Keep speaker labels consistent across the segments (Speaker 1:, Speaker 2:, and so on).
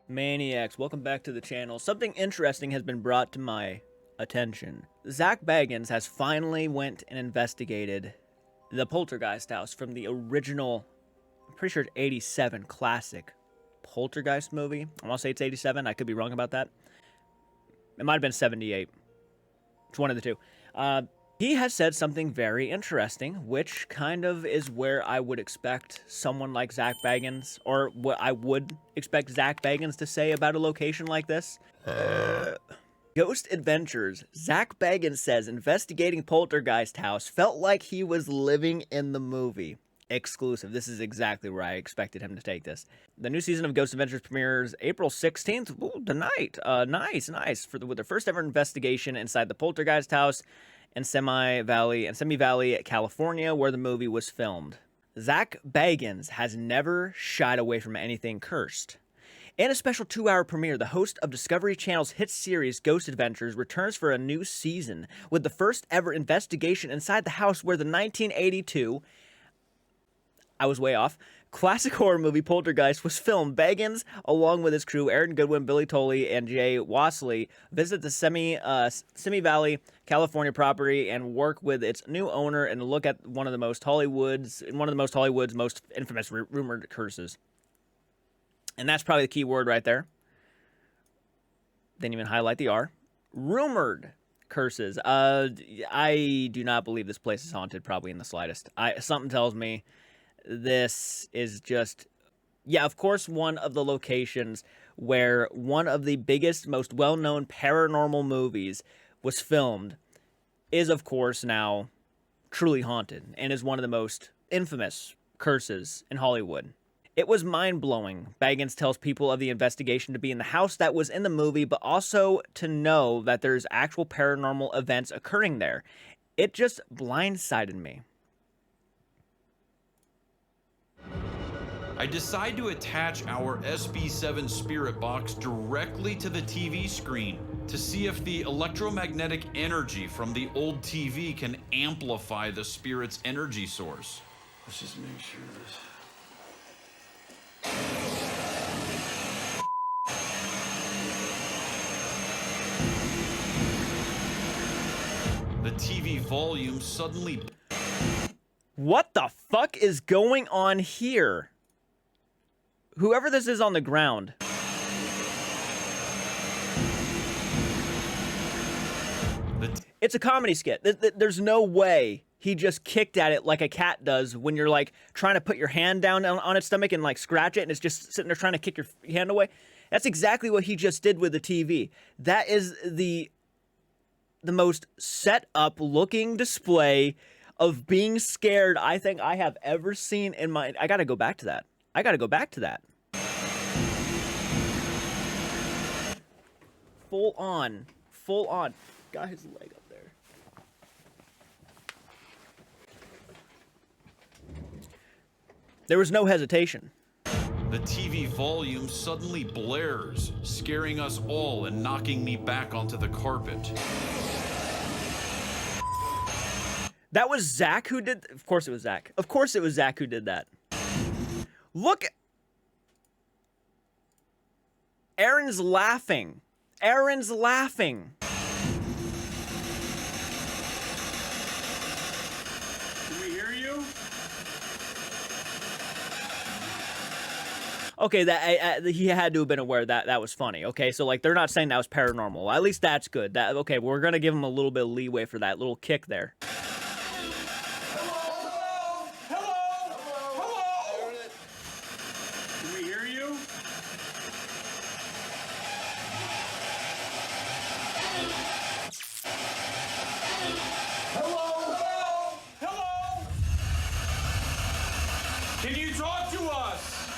Speaker 1: Maniacs, welcome back to the channel. Something interesting has been brought to my attention. Zach Bagans has finally went and investigated the Poltergeist house from the original, I'm pretty sure it's 87 classic Poltergeist movie. I want to say it's 87. I could be wrong about that. It might have been 78. It's one of the two. He has said something very interesting, which kind of is where I would expect someone like Zach Bagans, or what I would expect Zach Bagans to say about a location like this. Ghost Adventures. Zach Bagans says investigating Poltergeist house felt like he was living in the movie. Exclusive. This is exactly where I expected him to take this. The new season of Ghost Adventures premieres April 16th. Ooh, tonight. Nice. With their first ever investigation inside the Poltergeist house in Semi Valley, California, where the movie was filmed. Zach Bagans has never shied away from anything cursed. In a special 2-hour premiere, the host of Discovery Channel's hit series Ghost Adventures returns for a new season with the first ever investigation inside the house where the 1982, I was way off, classic horror movie Poltergeist was filmed. Bagans, along with his crew, Aaron Goodwin, Billy Tolley, and Jay Wasley, visit the Semi Valley, California property and work with its new owner and look at one of the most Hollywood's most infamous rumored curses. And that's probably the key word right there. Didn't even highlight the R. Rumored curses. I do not believe this place is haunted, probably in the slightest. Something tells me this is just, yeah, of course, one of the locations where one of the biggest, most well-known paranormal movies was filmed is, of course, now truly haunted and is one of the most infamous curses in Hollywood. It was mind-blowing, Bagans tells people of the investigation, to be in the house that was in the movie, but also to know that there's actual paranormal events occurring there. It just blindsided me.
Speaker 2: I decide to attach our SB7 spirit box directly to the TV screen to see if the electromagnetic energy from the old TV can amplify the spirit's energy source.
Speaker 3: Let's just make sure
Speaker 2: The TV volume suddenly...
Speaker 1: What the fuck is going on here? Whoever this is on the ground. It's a comedy skit. There's no way he just kicked at it like a cat does when you're like trying to put your hand down on its stomach and like scratch it and it's just sitting there trying to kick your hand away. That's exactly what he just did with the TV. That is the most set up looking display of being scared I think I have ever seen in my... I gotta go back to that. Full on. Got his leg up there. There was no hesitation.
Speaker 2: The TV volume suddenly blares, scaring us all and knocking me back onto the carpet.
Speaker 1: That was Zach who did... Of course it was Zach. Of course it was Zach who did that. Look. Aaron's laughing. Can
Speaker 3: we hear you?
Speaker 1: Okay, that he had to have been aware that was funny. Okay, so like they're not saying that was paranormal. At least that's good. Okay, we're gonna give him a little bit of leeway for that little kick there.
Speaker 3: Can you talk to us?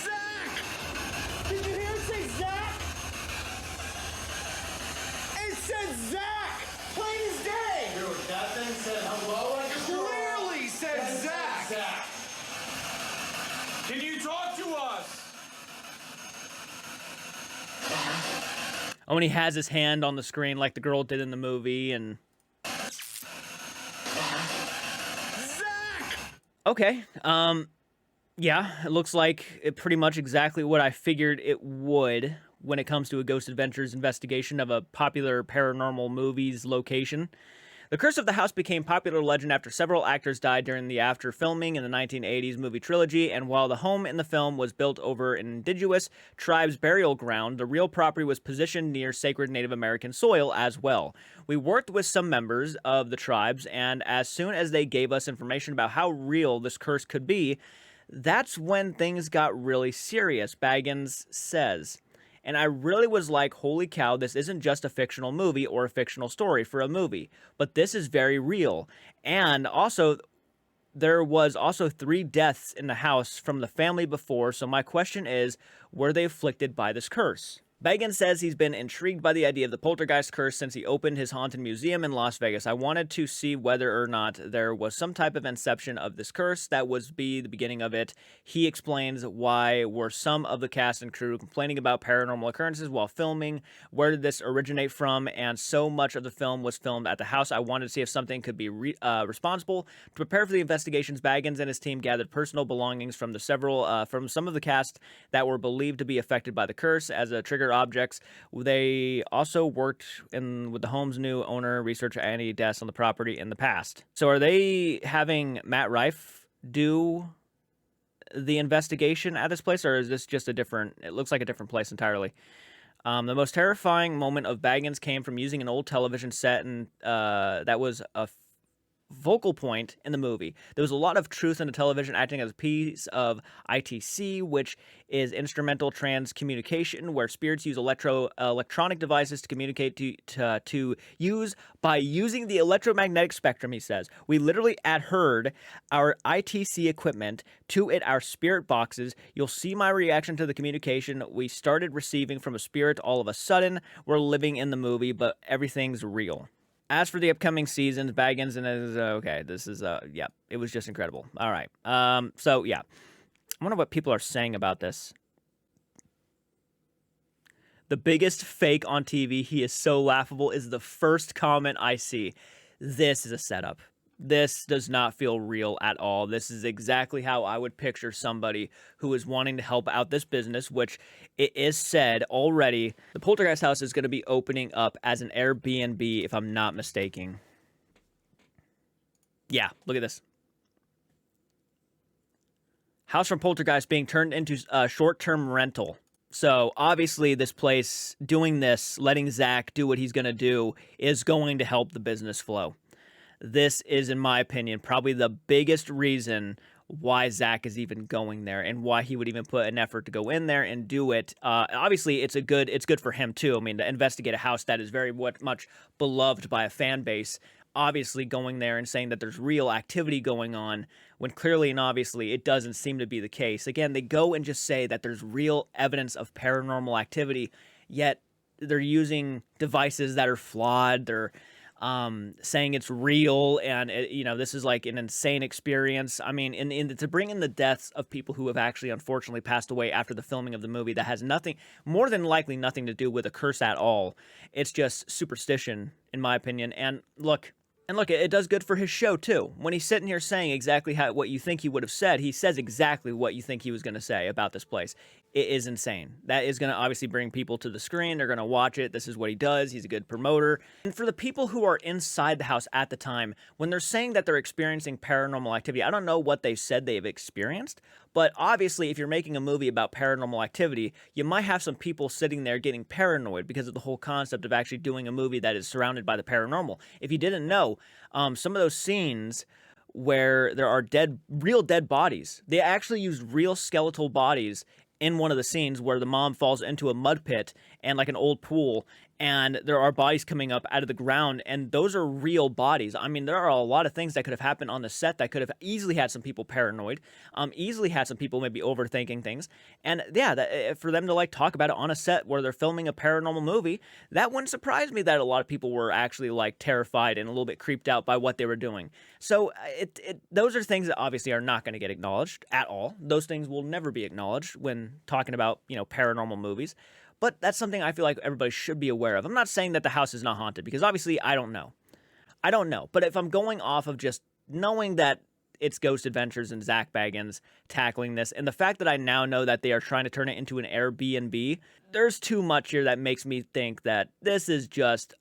Speaker 4: Zach! Did you hear it say Zach? It said Zach! Plain as day!
Speaker 3: Dude, that thing said hello.
Speaker 4: Clearly said Zach!
Speaker 3: Can you talk to us?
Speaker 1: Oh, and he has his hand on the screen like the girl did in the movie, and... Okay, Yeah, it looks like it pretty much exactly what I figured it would when it comes to a Ghost Adventures investigation of a popular paranormal movie's location. The Curse of the House became popular legend after several actors died during the after filming in the 1980s movie trilogy, and while the home in the film was built over an indigenous tribe's burial ground, the real property was positioned near sacred Native American soil as well. We worked with some members of the tribes, and as soon as they gave us information about how real this curse could be, that's when things got really serious, Bagans says. And I really was like, holy cow, this isn't just a fictional movie or a fictional story for a movie, but this is very real. And also, there was also 3 deaths in the house from the family before, so my question is, were they afflicted by this curse? Bagans says he's been intrigued by the idea of the Poltergeist curse since he opened his haunted museum in Las Vegas. I wanted to see whether or not there was some type of inception of this curse that would be the beginning of it. He explains why were some of the cast and crew complaining about paranormal occurrences while filming, where did this originate from, and so much of the film was filmed at the house. I wanted to see if something could be responsible. To prepare for the investigations, Bagans and his team gathered personal belongings from from some of the cast that were believed to be affected by the curse as a trigger objects. They also worked with the home's new owner, research any deaths on the property in the past. So are they having Matt Rife do the investigation at this place, or is this just it looks like a different place entirely? The most terrifying moment of Bagans came from using an old television set, and that was a vocal point in the movie. There was a lot of truth in the television acting as a piece of ITC, which is instrumental trans communication, where spirits use electronic devices to communicate to use by using the electromagnetic spectrum, he says. We literally adhered our ITC equipment to our spirit boxes. You'll see my reaction to the communication we started receiving from a spirit all of a sudden. We're living in the movie, but everything's real. As for the upcoming seasons, Bagans and okay, this is yeah, it was just incredible. All right, so yeah, I wonder what people are saying about this. The biggest fake on TV, he is so laughable, is the first comment I see. This is a setup. This does not feel real at all. This is exactly how I would picture somebody who is wanting to help out this business, which it is said already. The Poltergeist house is going to be opening up as an Airbnb, if I'm not mistaken. Yeah, look at this. House from Poltergeist being turned into a short-term rental. So obviously this place doing this, letting Zach do what he's going to do, is going to help the business flow. This is, in my opinion, probably the biggest reason why Zach is even going there and why he would even put an effort to go in there and do it. Obviously, it's good for him too. I mean, to investigate a house that is very much beloved by a fan base. Obviously, going there and saying that there's real activity going on when clearly and obviously it doesn't seem to be the case. Again, they go and just say that there's real evidence of paranormal activity, yet they're using devices that are flawed. They're saying it's real, and this is like an insane experience. I mean, to bring in the deaths of people who have actually unfortunately passed away after the filming of the movie, that has more than likely nothing to do with a curse at all. It's just superstition, in my opinion. And look, it does good for his show too. When he's sitting here saying exactly what you think he would have said, he says exactly what you think he was going to say about this place. It is insane. That is going to obviously bring people to the screen. They're going to watch it. This is what he does. He's a good promoter. And for the people who are inside the house at the time, when they're saying that they're experiencing paranormal activity, I don't know what they said they've experienced, but obviously if you're making a movie about paranormal activity, you might have some people sitting there getting paranoid because of the whole concept of actually doing a movie that is surrounded by the paranormal. If you didn't know, some of those scenes where there are real dead bodies, they actually used real skeletal bodies in one of the scenes where the mom falls into a mud pit and like an old pool, and there are bodies coming up out of the ground, and those are real bodies. I mean, there are a lot of things that could have happened on the set that could have easily had some people paranoid, easily had some people maybe overthinking things, and yeah, for them to like talk about it on a set where they're filming a paranormal movie, that wouldn't surprise me that a lot of people were actually like terrified and a little bit creeped out by what they were doing. So those are things that obviously are not going to get acknowledged at all. Those things will never be acknowledged when talking about, paranormal movies. But that's something I feel like everybody should be aware of. I'm not saying that the house is not haunted, because obviously I don't know. But if I'm going off of just knowing that It's Ghost Adventures and Zach Bagans tackling this. And the fact that I now know that they are trying to turn it into an Airbnb, there's too much here that makes me think that this is just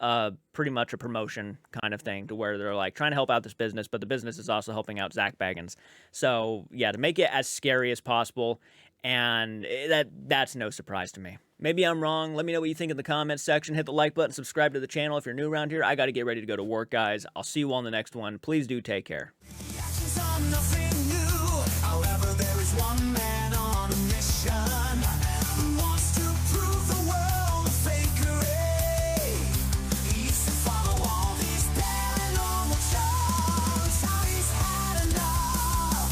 Speaker 1: pretty much a promotion kind of thing, to where they're like trying to help out this business, but the business is also helping out Zach Bagans. So yeah, to make it as scary as possible, and that's no surprise to me. Maybe I'm wrong. Let me know what you think in the comments section. Hit the like button, subscribe to the channel if you're new around here. I got to get ready to go to work, guys. I'll see you all in the next one. Please do take care.
Speaker 5: Actions are nothing new. However, there is one man on a mission who wants to prove the world a fakery. He used to follow all these paranormal shows. Now he's had enough.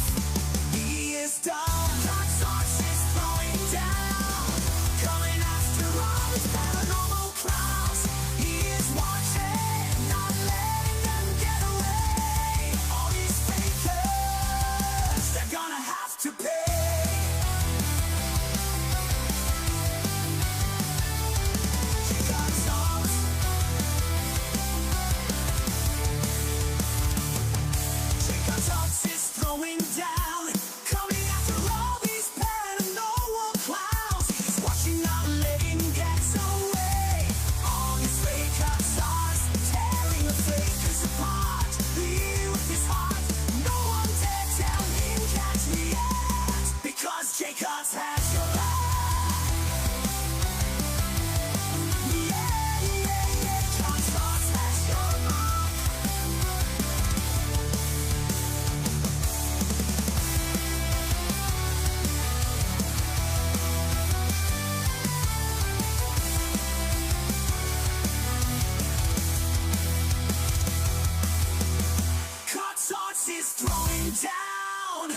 Speaker 5: He is done. Dark sources throwing down, coming after all his paranormal clowns. He is watching, not letting them get away. All these fakers, they're gonna have to pay. Chicago's is throwing down, coming after all these paranormal clowns. He's watching, not letting get away. All his fake stars, tearing the fakers apart. Lead with his heart, no one dare tell him catch me yet, because Jacobs has your back. Yeah, yeah, yeah, Jacobs has your back. Caught is throwing down.